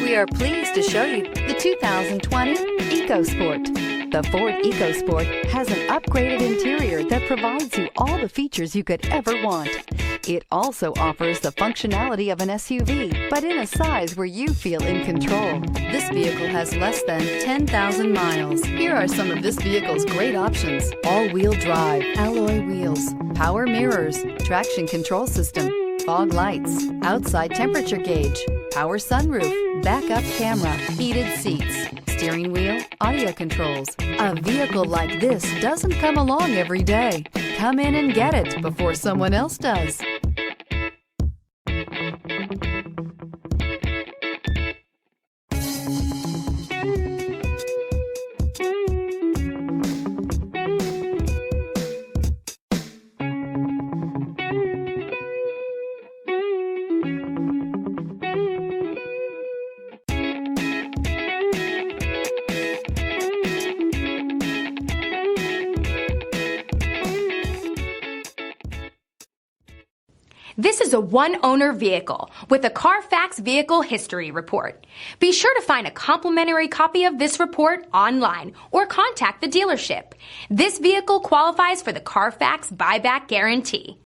We are pleased to show you the 2020 EcoSport. The Ford EcoSport has an upgraded interior that provides you all the features you could ever want. It also offers the functionality of an SUV, but in a size where you feel in control. This vehicle has less than 10,000 miles. Here are some of this vehicle's great options: all-wheel drive, alloy wheels, power mirrors, traction control system, fog lights, outside temperature gauge, power sunroof, backup camera, heated seats, steering wheel audio controls. A vehicle like this doesn't come along every day. Come in and get it before someone else does. This is a one-owner vehicle with a Carfax Vehicle History Report. Be sure to find a complimentary copy of this report online or contact the dealership. This vehicle qualifies for the Carfax Buyback Guarantee.